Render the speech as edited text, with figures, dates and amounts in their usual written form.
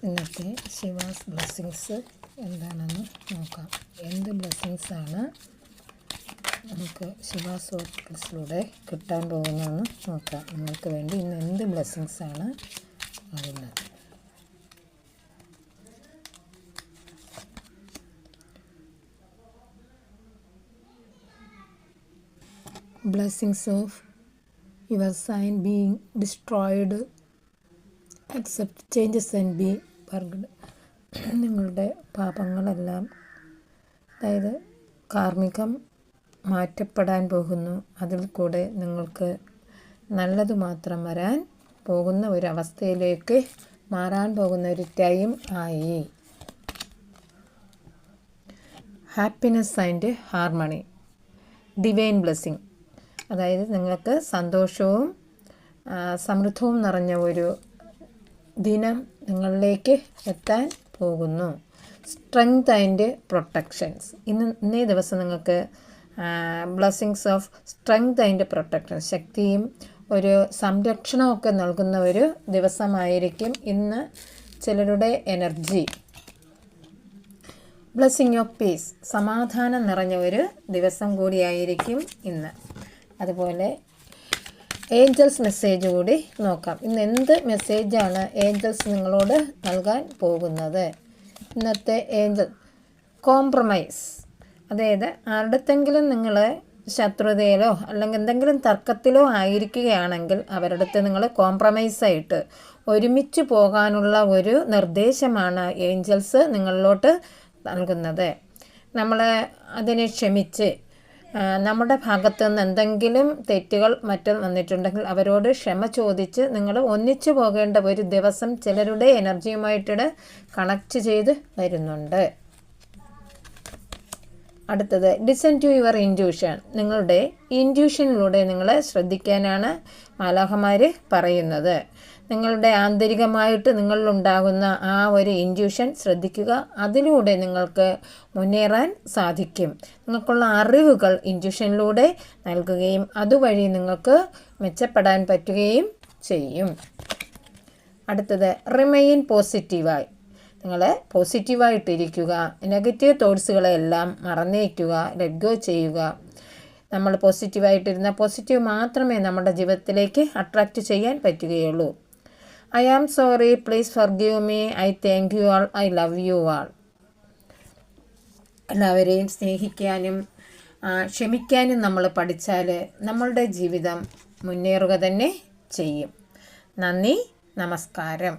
ഇന്നത്തെ ശിവാസ് ബ്ലെസ്സിങ്സ് എന്താണെന്ന് നോക്കാം. എന്ത് ബ്ലെസ്സിങ്സാണ് നമുക്ക് ശിവാസ് ഓർക്കിഡ്സിലൂടെ കിട്ടാൻ പോകുന്നതെന്ന് നോക്കാം. നിങ്ങൾക്ക് വേണ്ടി ഇന്ന് എന്ത് ബ്ലെസ്സിങ്സാണ് വരുന്നത്. Blessings of your sign being destroyed, accept changes and be purged. നിങ്ങളുടെ പാപങ്ങളെല്ലാം, അതായത് കാർമ്മികം മാറ്റപ്പെടാൻ പോകുന്നു. അതിൽ കൂടെ നിങ്ങൾക്ക് നല്ലത് മാത്രം വരാൻ പോകുന്ന ഒരവസ്ഥയിലേക്ക് മാറാൻ പോകുന്ന ഒരു ടൈം ആയി. Happiness and harmony, divine blessing, അതായത് നിങ്ങൾക്ക് സന്തോഷവും സമൃദ്ധവും നിറഞ്ഞ ഒരു ദിനം നിങ്ങളിലേക്ക് എത്താൻ പോകുന്നു. സ്ട്രെങ്ത് ആൻഡ് പ്രൊട്ടക്ഷൻസ്, ഇന്നേ ദിവസം നിങ്ങൾക്ക് blessings of strength and protection, ശക്തിയും ഒരു സംരക്ഷണമൊക്കെ നൽകുന്ന ഒരു ദിവസമായിരിക്കും ഇന്ന് ചിലരുടെ എനർജി. ബ്ലെസ്സിങ് ഓഫ് പീസ്, സമാധാനം നിറഞ്ഞ ഒരു ദിവസം കൂടിയായിരിക്കും ഇന്ന്. അതുപോലെ ഏഞ്ചൽസ് മെസ്സേജ് കൂടി നോക്കാം. ഇന്ന് എന്ത് മെസ്സേജാണ് ഏഞ്ചൽസ് നിങ്ങളോട് നൽകാൻ പോകുന്നത്. ഇന്നത്തെ ഏഞ്ചൽ കോംപ്രമൈസ്, അതായത് അടുത്തെങ്കിലും നിങ്ങൾ ശത്രുതയിലോ അല്ലെങ്കിൽ എന്തെങ്കിലും തർക്കത്തിലോ ആയിരിക്കുകയാണെങ്കിൽ അവരടുത്ത് നിങ്ങൾ കോംപ്രമൈസായിട്ട് ഒരുമിച്ച് പോകാനുള്ള ഒരു നിർദ്ദേശമാണ് ഏഞ്ചൽസ് നിങ്ങളിലോട്ട് നൽകുന്നത്. നമ്മൾ അതിനെ ക്ഷമിച്ച് നമ്മുടെ ഭാഗത്തു നിന്ന് എന്തെങ്കിലും തെറ്റുകൾ മറ്റും വന്നിട്ടുണ്ടെങ്കിൽ അവരോട് ക്ഷമ ചോദിച്ച് നിങ്ങൾ ഒന്നിച്ചു പോകേണ്ട ഒരു ദിവസം ചിലരുടെ എനർജിയുമായിട്ട് കണക്റ്റ് ചെയ്ത് വരുന്നുണ്ട്. അടുത്തത് ലിസൺ ടു യുവർ ഇൻറ്റ്യൂഷൻ, നിങ്ങളുടെ ഇൻറ്റ്യൂഷനിലൂടെ നിങ്ങൾ ശ്രദ്ധിക്കാനാണ് മാലാഖമാർ പറയുന്നത്. നിങ്ങളുടെ ആന്തരികമായിട്ട് നിങ്ങളിലുണ്ടാകുന്ന ആ ഒരു ഇൻറ്റ്യൂഷൻ ശ്രദ്ധിക്കുക. അതിലൂടെ നിങ്ങൾക്ക് മുന്നേറാൻ സാധിക്കും. നിങ്ങൾക്കുള്ള അറിവുകൾ ഇൻറ്റ്യൂഷനിലൂടെ നൽകുകയും അതുവഴി നിങ്ങൾക്ക് മെച്ചപ്പെടാൻ പറ്റുകയും ചെയ്യും. അടുത്തത് റിമെയിൻ പോസിറ്റീവായി, നിങ്ങൾ പോസിറ്റീവായിട്ടിരിക്കുക. നെഗറ്റീവ് തോട്ട്സുകളെല്ലാം മറന്നേക്കുക, ലെറ്റ് ഗോ ചെയ്യുക. നമ്മൾ പോസിറ്റീവായിട്ടിരുന്ന പോസിറ്റീവ് മാത്രമേ നമ്മുടെ ജീവിതത്തിലേക്ക് അട്രാക്റ്റ് ചെയ്യാൻ പറ്റുകയുള്ളൂ. I am sorry, please forgive me, I thank you all, I love you all. എല്ലാവരെയും സ്നേഹിക്കാനും ക്ഷമിക്കാനും നമ്മൾ പഠിച്ചാൽ നമ്മളുടെ ജീവിതം മുന്നേറുക തന്നെ ചെയ്യും. നന്ദി, നമസ്കാരം.